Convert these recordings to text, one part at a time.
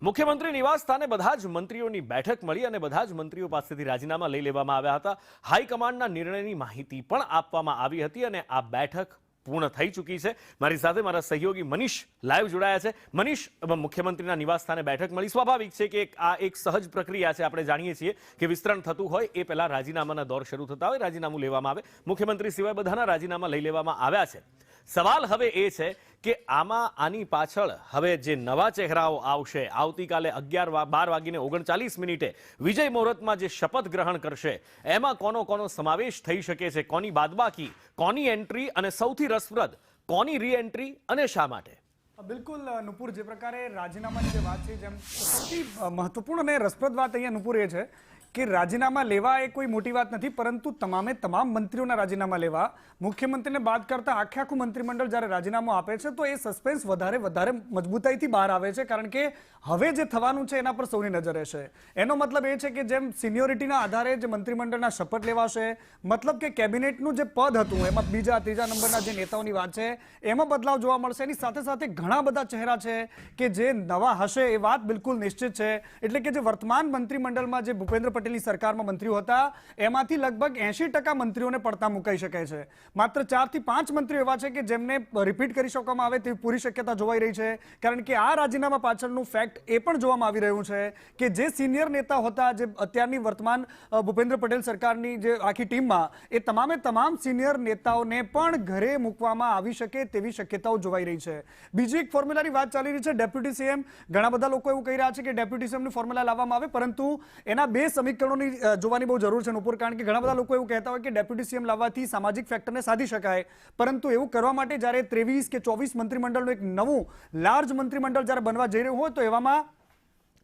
મુખ્યમંત્રી નિવાસ સ્થાને બધા જ મંત્રીઓની બેઠક મળી અને બધા જ મંત્રીઓ પાસેથી રાજીનામા લઈ લેવામાં આવ્યા હતા। હાઈકમાન્ડના નિર્ણયની માહિતી પણ આપવામાં આવી હતી અને આ બેઠક પૂર્ણ થઈ ચૂકી છે। મારી સાથે મારા સહયોગી મનીષ લાઈવ જોડાયા છે। મનીષ, મુખ્યમંત્રીના નિવાસ સ્થાને બેઠક મળી, સ્વાભાવિક છે કે આ એક સહજ પ્રક્રિયા છે। આપણે જાણીએ છીએ કે વિસ્તરણ થતું હોય એ પહેલા રાજીનામાના દોર શરૂ થતા હોય, રાજીનામું લેવામાં આવે, મુખ્યમંત્રી સિવાય બધાના રાજીનામા લઈ લેવામાં આવ્યા છે। સવાલ હવે એ છે કે આની પાછળ હવે જે નવા ચહેરાઓ આવશે, આવતીકાલે 12 વાગીને 39 મિનિટે વિજય મુહૂર્તમાં જે શપથ ગ્રહણ કરશે, એમાં કોનો સમાવેશ થઈ શકે છે, કોની બાદબાકી, કોની એન્ટ્રી અને સૌથી રસપ્રદ કોની રીએન્ટ્રી અને શા માટે? બિલકુલ નુપુર, જે પ્રકારે રાજીનામાની જે વાત છે, જેમ સૌથી મહત્વપૂર્ણ અને રસપ્રદ વાત અહીંયા નુપુર એ છે કે રાજીનામા લેવા એ કોઈ મોટી વાત નથી, પરંતુ તમામ મંત્રીઓના રાજીનામા લેવા, મુખ્યમંત્રીને બાદ કરતા આખું મંત્રીમંડળ જ્યારે રાજીનામું આપે છે તો એ સસ્પેન્સ વધારે મજબૂતાઈથી બહાર આવે છે, કારણ કે હવે જે થવાનું છે એના પર સૌની નજર રહેશે। એનો મતલબ એ છે કે જેમ સિનિયોરિટીના આધારે જે મંત્રીમંડળના શપથ લેવાશે, મતલબ કે કેબિનેટનું જે પદ હતું એમાં બીજા ત્રીજા નંબરના જે નેતાઓની વાત છે એમાં બદલાવ જોવા મળશે। એની સાથે સાથે ઘણા બધા ચહેરા છે કે જે નવા હશે, એ વાત બિલકુલ નિશ્ચિત છે। એટલે કે જે વર્તમાન મંત્રીમંડળમાં જે ભૂપેન્દ્ર પટેલની સરકારમાં મંત્રીઓ હતા એમાંથી લગભગ 80% મંત્રીઓને પડતા મુકાઈ શકે છે। માત્ર 4 થી 5 મંત્રીઓ એવા છે કે જેમને રિપીટ કરી શકવામાં આવે તેવી પૂરી શક્યતા જોવાઈ રહી છે, કારણ કે આ રાજીનામા પાછળનું ફેક્ટ એ પણ જોવામાં આવી રહ્યું છે કે જે સિનિયર નેતા હતા, જે અત્યારની વર્તમાન ભૂપેન્દ્ર પટેલ સરકારની જે આખી ટીમમાં, એ તમામ સિનિયર નેતાઓને પણ ઘરે મૂકવામાં આવી શકે તેવી શક્યતાઓ જોવાઈ રહી છે। બીજી એક ફોર્મ્યુલાની વાત ચાલી રહી છે, ડેપ્યુટી સીએમ। ઘણા બધા લોકો એવું કહી રહ્યા છે કે ડેપ્યુટી સીએમની ફોર્મ્યુલા લાવવામાં આવે, પરંતુ એના બે સમીકરણોની જોવાની બહુ જરૂર છે નુપુર, કારણ કે ઘણા બધા લોકો એવું કહેતા હોય કે ડેપ્યુટી સીએમ લાવવાથી સામાજિક ફેક્ટરને સાધી શકાય, પરંતુ એવું કરવા માટે જ્યારે 23 કે 24 મંત્રીમંડળનું એક નવું લાર્જ મંત્રીમંડળ જ્યારે બનવા જઈ રહ્યું હોય તો એવામાં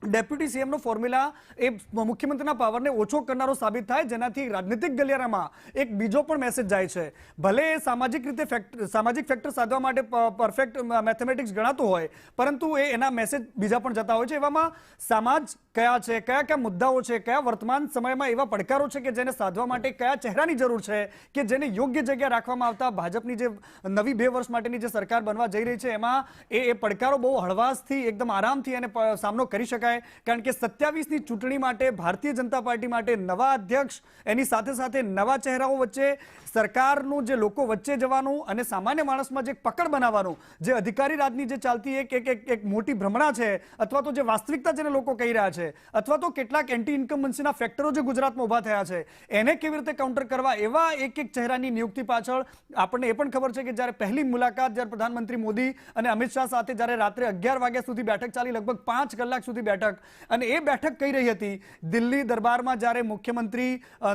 ડેપ્યુટી સીએમનો ફોર્મ્યુલા એ મુખ્યમંત્રીના પાવરને ઓછો કરનારો સાબિત થાય, જેનાથી રાજનીતિક ગલિયારામાં એક બીજો પણ મેસેજ જાય છે। ભલે એ સામાજિક ફેક્ટર સાધવા માટે પરફેક્ટ મેથેમેટિક્સ ગણાતું હોય, પરંતુ એના મેસેજ બીજા પણ જતા હોય છે। એવામાં સમાજ કયા છે, કયા મુદ્દાઓ છે, કયા વર્તમાન સમયમાં એવા પડકારો છે કે જેને સાધવા માટે કયા ચહેરાની જરૂર છે કે જેને યોગ્ય જગ્યા રાખવામાં આવતા ભાજપની જે નવી 2 વર્ષ માટેની જે સરકાર બનવા જઈ રહી છે એમાં એ પડકારો બહુ હળવાશથી, એકદમ આરામથી એને સામનો કરી શકાય। કારણ કે 27ની ચૂંટણી માટે ભારતીય જનતા પાર્ટી માટે નવા અધ્યક્ષ, એની સાથે સાથે નવા ચહેરાઓ વચ્ચે સરકારનું જે લોકો વચ્ચે જવાનું અને સામાન્ય માણસમાં જે પકડ બનાવવાનું, જે અધિકારી રાજની જે ચાલતી એક મોટી ભ્રમણા છે, અથવા તો જે વાસ્તવિકતા જેને લોકો કહી રહ્યા છે, અથવા તો કેટલાક એન્ટી ઇન્કમ્બન્સીના ફેક્ટરો જે ગુજરાતમાં ઊભા થયા છે, એને કેવી રીતે કાઉન્ટર કરવા, એવા એક ચહેરાની નિયુક્તિ પાછળ આપણને એ પણ ખબર છે કે જ્યારે પહેલી મુલાકાત જ્યારે પ્રધાનમંત્રી મોદી અને અમિત શાહ સાથે જ્યારે રાત્રે 11 વાગ્યા સુધી બેઠક ચાલી, લગભગ 5 કલાક સુધી બેઠક, અને એ બેઠક કઈ રહી હતી દિલ્હી દરબારમાં, જ્યારે મુખ્યમંત્રી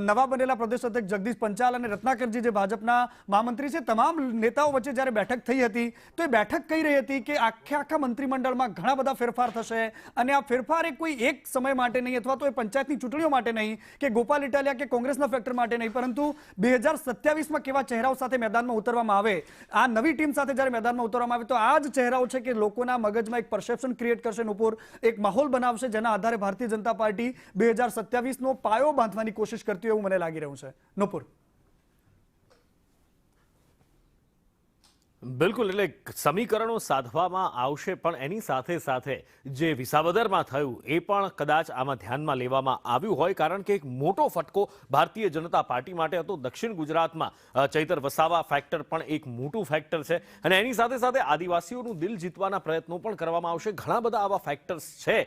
નવા બનેલા પ્રદેશ અધ્યક્ષ જગદીશ પંચાલ અને રત્નાકરજી જે ભાજપના મહામંત્રી છે, તમામ નેતાઓ વચ્ચે જ્યારે બેઠક થઈ હતી તો એ બેઠક કઈ રહી હતી કે આખા મંત્રીમંડળમાં ઘણા બધા ફેરફાર થશે, અને આ ફેરફાર એ કોઈ એક સમય માટે નહીં, અથવા તો એ પંચાયતની ચૂંટણીઓ માટે નહીં, કે ગોપાલ ઇટાલિયા કે કોંગ્રેસના ફેક્ટર માટે નહીં, પરંતુ 2027માં કેવા ચહેરાઓ સાથે મેદાનમાં ઉતરવામાં આવે, આ નવી ટીમ સાથે જ્યારે મેદાનમાં ઉતરવામાં આવે તો આ જ ચહેરાઓ છે કે લોકોના મગજમાં એક પરસેપ્શન ક્રિએટ કરશે નુપુર, એક માહોલ બનાવશે જેના આધારે ભારતીય જનતા પાર્ટી 2027નો પાયો બાંધવાની કોશિશ કરતી હોય એવું મને લાગી રહ્યું છે નુપુર। બિલકુલ, એટલે સમીકરણો સાધવામાં આવશે, પણ એની સાથે સાથે જે વિસાવદરમાં થયું એ પણ કદાચ આમાં ધ્યાનમાં લેવામાં આવ્યું હોય, કારણ કે એક મોટો ફટકો ભારતીય જનતા પાર્ટી માટે હતો। દક્ષિણ ગુજરાતમાં ચૈતર વસાવા ફેક્ટર પણ એક મોટું ફેક્ટર છે, અને એની સાથે સાથે આદિવાસીઓનું દિલ જીતવાના પ્રયત્નો પણ કરવામાં આવશે। ઘણા બધા આવા ફેક્ટર્સ છે